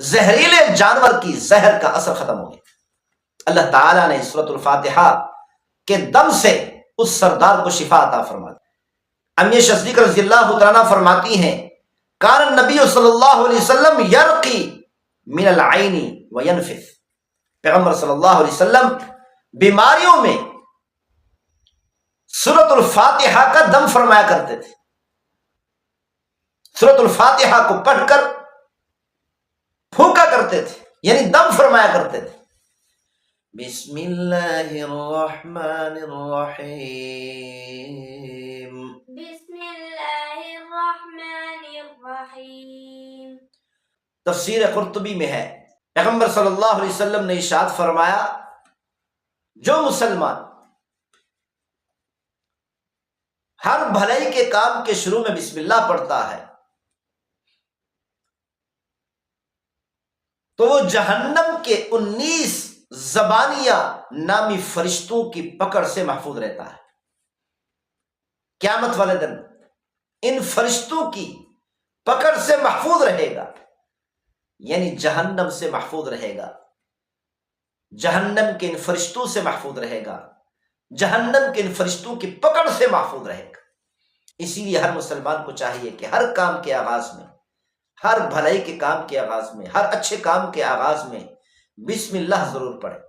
زہریلے جانور کی زہر کا اثر ختم ہو گیا۔ اللہ تعالیٰ نے سورۃ الفاتحہ کے دم سے اس سردار کو شفا عطا فرما دی۔ ام صدیق رضی اللہ تعالیٰ فرماتی ہیں کان النبی صلی اللہ علیہ وسلم یرقی من العین وینفث، پیغمبر صلی اللہ علیہ وسلم بیماریوں میں سورۃ الفاتحہ کا دم فرمایا کرتے تھے، سورۃ الفاتحہ کو پڑھ کر پھونکا کرتے تھے، یعنی دم فرمایا کرتے تھے۔ بسم اللہ الرحمن الرحیم، بسم اللہ الرحمن الرحیم۔ تفسیر قرطبی میں ہے پیغمبر صلی اللہ علیہ وسلم نے ارشاد فرمایا جو مسلمان ہر بھلائی کے کام کے شروع میں بسم اللہ پڑھتا ہے تو وہ جہنم کے 19 زبانیہ نامی فرشتوں کی پکڑ سے محفوظ رہتا ہے۔ قیامت والے دن ان فرشتوں کی پکڑ سے محفوظ رہے گا، یعنی جہنم سے محفوظ رہے گا، جہنم کے ان فرشتوں سے محفوظ رہے گا، جہنم کے ان فرشتوں کی پکڑ سے محفوظ رہے گا۔ اسی لیے ہر مسلمان کو چاہیے کہ ہر کام کے آغاز میں، ہر بھلائی کے کام کے آغاز میں، ہر اچھے کام کے آغاز میں بسم اللہ ضرور پڑھے۔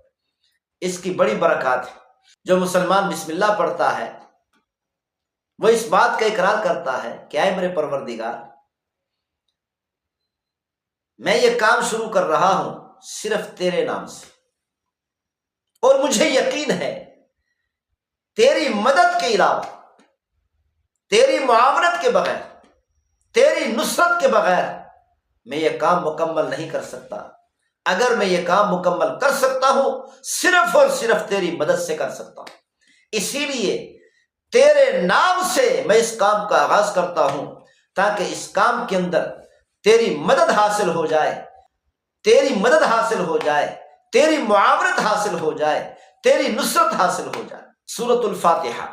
اس کی بڑی برکات ہے۔ جو مسلمان بسم اللہ پڑھتا ہے وہ اس بات کا اقرار کرتا ہے کہ اے میرے پروردگار، میں یہ کام شروع کر رہا ہوں صرف تیرے نام سے، اور مجھے یقین ہے تیری مدد کے علاوہ، تیری معاونت کے بغیر، تیری نصرت کے بغیر میں یہ کام مکمل نہیں کر سکتا۔ اگر میں یہ کام مکمل کر سکتا ہوں صرف اور صرف تیری مدد سے کر سکتا ہوں، اسی لیے تیرے نام سے میں اس کام کا آغاز کرتا ہوں تاکہ اس کام کے اندر تیری مدد حاصل ہو جائے، تیری مدد حاصل ہو جائے، تیری معاونت حاصل ہو جائے، تیری نصرت حاصل ہو جائے۔ سورۃ الفاتحہ،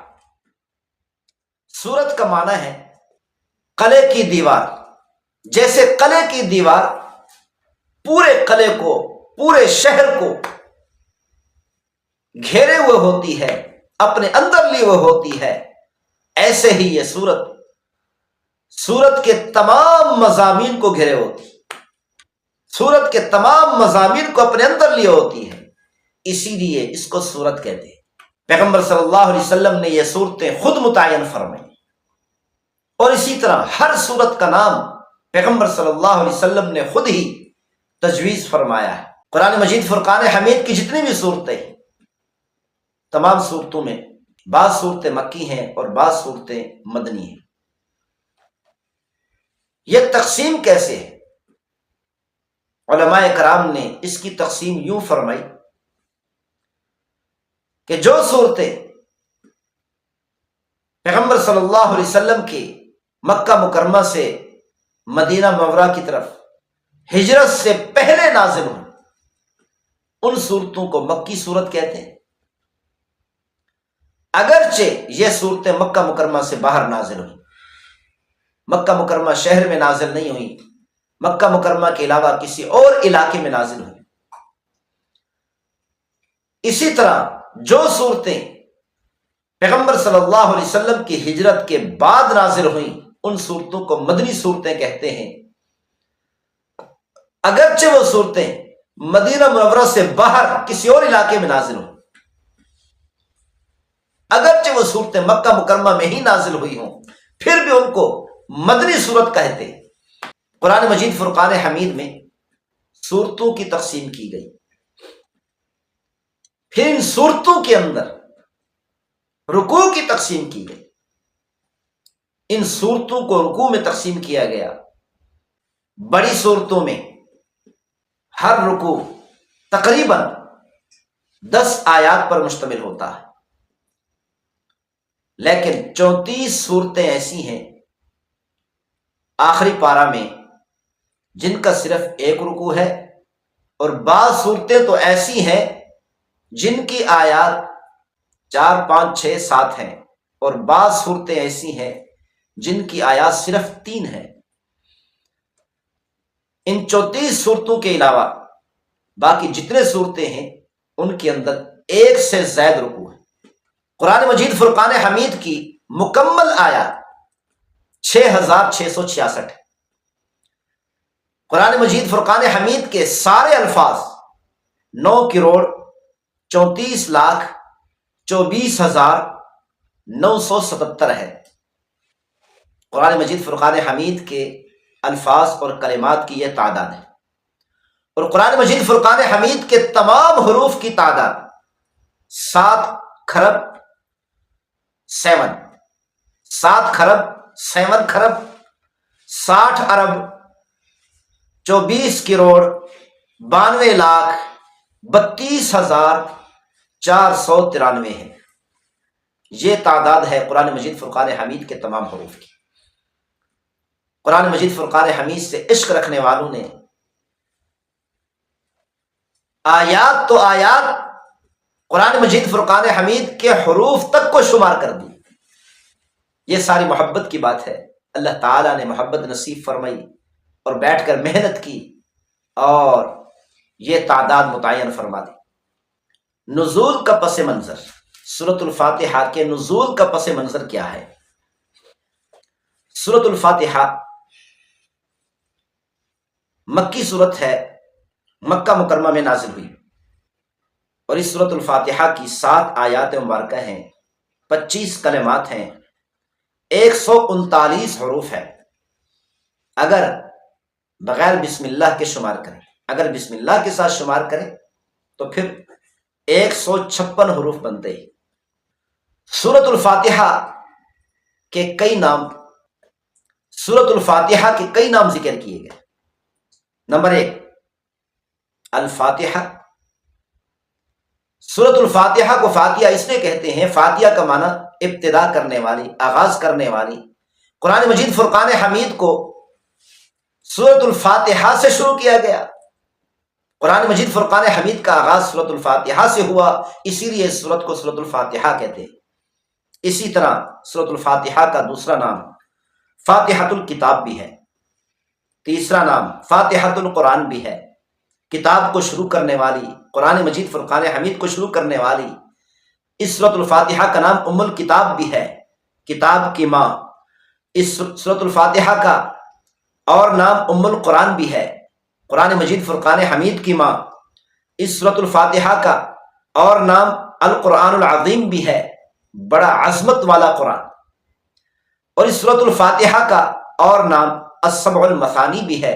سورت کا معنی ہے قلعے کی دیوار۔ جیسے قلعے کی دیوار پورے قلعے کو، پورے شہر کو گھیرے ہوئے ہوتی ہے، اپنے اندر لیے ہوئے ہوتی ہے، ایسے ہی یہ سورت کے تمام مضامین کو گھیرے ہوتی ہے، سورت کے تمام مضامین کو اپنے اندر لیے ہوتی ہے، اسی لیے اس کو سورت کہتے ہیں۔ پیغمبر صلی اللہ علیہ وسلم نے یہ صورتیں خود متعین فرمائی، اور اسی طرح ہر سورت کا نام پیغمبر صلی اللہ علیہ وسلم نے خود ہی تجویز فرمایا ہے۔ قرآن مجید فرقان حمید کی جتنی بھی صورتیں ہیں، تمام صورتوں میں بعض صورتیں مکی ہیں اور بعض صورتیں مدنی ہیں۔ یہ تقسیم کیسے ہے؟ علماء کرام نے اس کی تقسیم یوں فرمائی کہ جو صورتیں پیغمبر صلی اللہ علیہ وسلم کی مکہ مکرمہ سے مدینہ منورہ کی طرف ہجرت سے پہلے نازل ہوئی، ان صورتوں کو مکی صورت کہتے ہیں، اگرچہ یہ صورتیں مکہ مکرمہ سے باہر نازل ہوئی، مکہ مکرمہ شہر میں نازل نہیں ہوئی، مکہ مکرمہ کے علاوہ کسی اور علاقے میں نازل ہوئی۔ اسی طرح جو صورتیں پیغمبر صلی اللہ علیہ وسلم کی ہجرت کے بعد نازل ہوئیں ان صورتوں کو مدنی صورتیں کہتے ہیں، اگرچہ وہ صورتیں مدینہ منورہ سے باہر کسی اور علاقے میں نازل ہوں، اگرچہ وہ صورتیں مکہ مکرمہ میں ہی نازل ہوئی ہوں، پھر بھی ان کو مدنی صورت کہتے ہیں۔ قرآن مجید فرقان حمید میں صورتوں کی تقسیم کی گئی، پھر ان صورتوں کے اندر رکوع کی تقسیم کی گئی، ان صورتوں کو رکوع میں تقسیم کیا گیا۔ بڑی صورتوں میں ہر رکوع تقریباً 10 آیات پر مشتمل ہوتا ہے، لیکن 34 صورتیں ایسی ہیں آخری پارہ میں جن کا صرف ایک رکوع ہے، اور بعض صورتیں تو ایسی ہیں جن کی آیات 4 5 6 7 ہیں، اور بعض صورتیں ایسی ہیں جن کی آیات صرف 3 ہیں۔ ان 34 صورتوں کے علاوہ باقی جتنے صورتیں ہیں ان کے اندر ایک سے زائد رکوع ہے۔ قرآن مجید فرقان حمید کی مکمل آیات 6666 ہے۔ قرآن مجید فرقان حمید کے سارے الفاظ 9,34,24,977 ہے۔ قرآن مجید فرقان حمید کے الفاظ اور کلمات کی یہ تعداد ہے، اور قرآن مجید فرقان حمید کے تمام حروف کی تعداد 7 خرب 60 ارب 24 کروڑ 92 لاکھ 32,493 ہے۔ یہ تعداد ہے قرآن مجید فرقان حمید کے تمام حروف کی۔ قرآن مجید فرقان حمید سے عشق رکھنے والوں نے آیات تو آیات قرآن مجید فرقان حمید کے حروف تک کو شمار کر دی۔ یہ ساری محبت کی بات ہے۔ اللہ تعالیٰ نے محبت نصیب فرمائی اور بیٹھ کر محنت کی اور یہ تعداد متعین فرما دی۔ نزول کا پس منظر، سورۃ الفاتحہ کے نزول کا پس منظر کیا ہے؟ سورۃ الفاتحہ مکی سورت ہے، مکہ مکرمہ میں نازل ہوئی، اور اس سورۃ الفاتحہ کی 7 آیات مبارکہ ہیں، 25 کلمات ہیں، 139 حروف ہے۔ اگر بغیر بسم اللہ کے شمار کریں، اگر بسم اللہ کے ساتھ شمار کریں تو پھر 156 حروف بنتے ہیں۔ سورۃ الفاتحہ کے کئی نام، سورۃ الفاتحہ کے کئی نام ذکر کیے گئے۔ نمبر 1 الفاتحہ۔ سورۃ الفاتحہ کو فاتحہ اس لیے کہتے ہیں، فاتحہ کا معنی ابتدا کرنے والی، آغاز کرنے والی۔ قرآن مجید فرقان حمید کو سورۃ الفاتحہ سے شروع کیا گیا۔ قرآن مجید فرقان حمید کا آغاز سورۃ الفاتحہ سے ہوا، اسی لیے اس سورت کو سورۃ الفاتحہ کہتے ہیں۔ اسی طرح سورۃ الفاتحہ کا دوسرا نام فاتحۃ الکتاب بھی ہے، تیسرا نام فاتحۃ القرآن بھی ہے۔ کتاب کو شروع کرنے والی، قرآن مجید فرقان حمید کو شروع کرنے والی اس سورۃ الفاتحہ کا نام ام الکتاب بھی ہے، کتاب کی ماں۔ اس سورۃ الفاتحہ کا اور نام ام القرآن بھی ہے، قرآن مجید فرقان حمید کی ماں۔ اس سورۃ الفاتحہ کا اور نام القرآن العظیم بھی ہے، بڑا عظمت والا قرآن۔ اور اس سورۃ الفاتحہ کا اور نام السبع المثانی بھی ہے،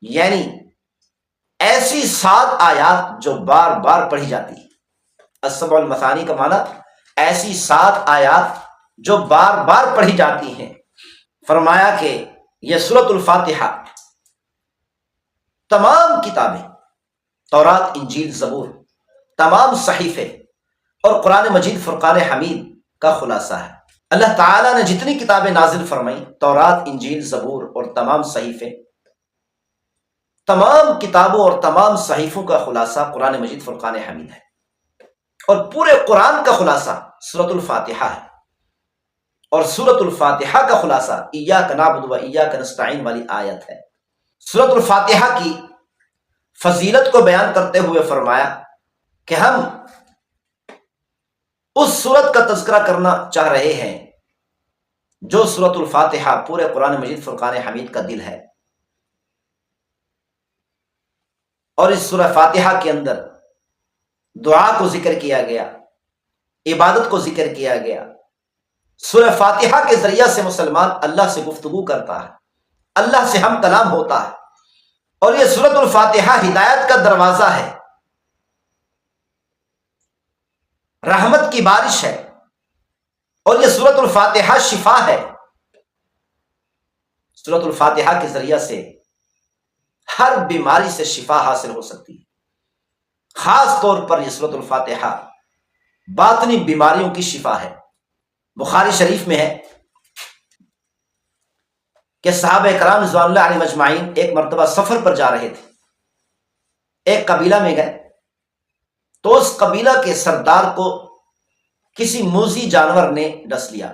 یعنی ایسی 7 آیات جو بار بار پڑھی جاتی ہے۔ السبع المثانی کا معنی ایسی 7 آیات جو بار بار پڑھی جاتی ہیں۔ فرمایا کہ یہ سورۃ الفاتحہ تمام کتابیں، تورات، انجیل، زبور، تمام صحیفے اور قرآن مجید فرقان حمید کا خلاصہ ہے۔ اللہ تعالیٰ نے جتنی کتابیں نازل فرمائیں، تورات، انجیل، زبور اور تمام صحیفے، تمام کتابوں اور تمام صحیفوں کا خلاصہ قرآن مجید فرقان حمید ہے، اور پورے قرآن کا خلاصہ سورۃ الفاتحہ ہے۔ اور سورۃ الفاتحہ کا خلاصہ ایاک نعبد و ایاک نستعین والی آیت ہے۔ سورۃ الفاتحہ کی فضیلت کو بیان کرتے ہوئے فرمایا کہ ہم اس سورت کا تذکرہ کرنا چاہ رہے ہیں جو سورۃ الفاتحہ پورے قرآن مجید فرقان حمید کا دل ہے۔ اور اس سورہ فاتحہ کے اندر دعا کو ذکر کیا گیا، عبادت کو ذکر کیا گیا۔ سورہ فاتحہ کے ذریعہ سے مسلمان اللہ سے گفتگو کرتا ہے، اللہ سے ہم کلام ہوتا ہے، اور یہ سورۃ الفاتحہ ہدایت کا دروازہ ہے، رحمت کی بارش ہے، اور یہ سورۃ الفاتحہ شفا ہے۔ سورۃ الفاتحہ کے ذریعہ سے ہر بیماری سے شفا حاصل ہو سکتی ہے، خاص طور پر یہ سورۃ الفاتحہ باطنی بیماریوں کی شفا ہے۔ بخاری شریف میں ہے کہ صحابہ کرام رضوان اللہ علیہم اجمعین ایک مرتبہ سفر پر جا رہے تھے، ایک قبیلہ میں گئے تو اس قبیلہ کے سردار کو کسی موذی جانور نے ڈس لیا۔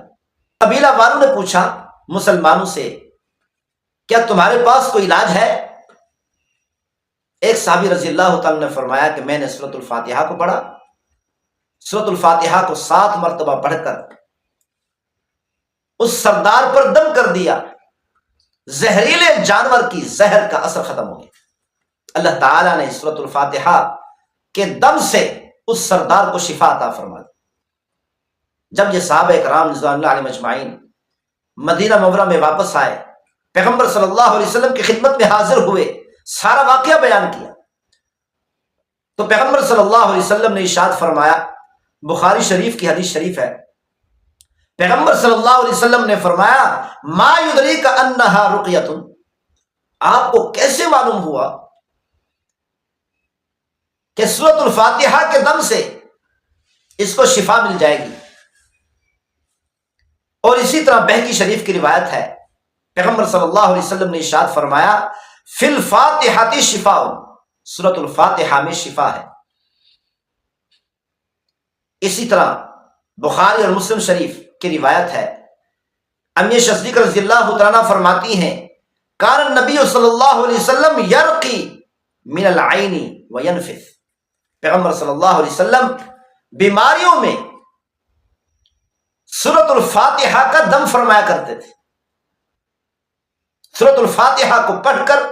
قبیلہ والوں نے پوچھا مسلمانوں سے، کیا تمہارے پاس کوئی علاج ہے؟ ایک صحابی رضی اللہ تعالیٰ نے فرمایا کہ میں نے سورۃ الفاتحہ کو پڑھا، سورۃ الفاتحہ کو 7 مرتبہ پڑھ کر اس سردار پر دم کر دیا، زہریلے جانور کی زہر کا اثر ختم ہو گیا۔ اللہ تعالیٰ نے سورۃ الفاتحہ کے دم سے اس سردار کو شفا عطا فرما دی۔ جب یہ صحابہ اکرام رضوان اللہ علیہم اجمعین مدینہ منورہ میں واپس آئے، پیغمبر صلی اللہ علیہ وسلم کی خدمت میں حاضر ہوئے، سارا واقعہ بیان کیا، تو پیغمبر صلی اللہ علیہ وسلم نے ارشاد فرمایا، بخاری شریف کی حدیث شریف ہے، پیغمبر صلی اللہ علیہ وسلم نے فرمایا ما یدریک انہا رقیۃ، آپ کو کیسے معلوم ہوا کہ سورۃ الفاتحہ کے دم سے اس کو شفا مل جائے گی؟ اور اسی طرح بہقی شریف کی روایت ہے، پیغمبر صلی اللہ علیہ وسلم نے ارشاد فرمایا فی الفاتحہ شفاء، سورۃ الفاتحہ میں شفا ہے۔ اسی طرح بخاری اور مسلم شریف کی روایت ہے، امی صدیقہ رضی اللہ تعالیٰ فرماتی ہیں کان النبی صلی اللہ علیہ وسلم یرقی من العین وینفث، پیغمبر صلی اللہ علیہ وسلم بیماریوں میں سورۃ الفاتحہ کا دم فرمایا کرتے تھے، سورۃ الفاتحہ کو پڑھ کر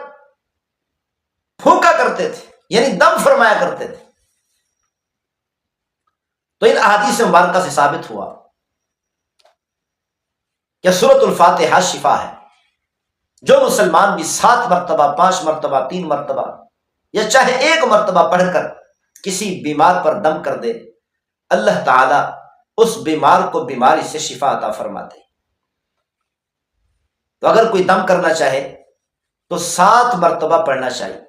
پھونکا کرتے تھے، یعنی دم فرمایا کرتے تھے۔ تو ان احادیث مبارکہ سے ثابت ہوا کہ سورۃ الفاتحہ شفا ہے۔ جو مسلمان بھی 7 مرتبہ 5 مرتبہ 3 مرتبہ یا چاہے 1 مرتبہ پڑھ کر کسی بیمار پر دم کر دے، اللہ تعالی اس بیمار کو بیماری سے شفا عطا فرماتے۔ تو اگر کوئی دم کرنا چاہے تو 7 مرتبہ پڑھنا چاہیے۔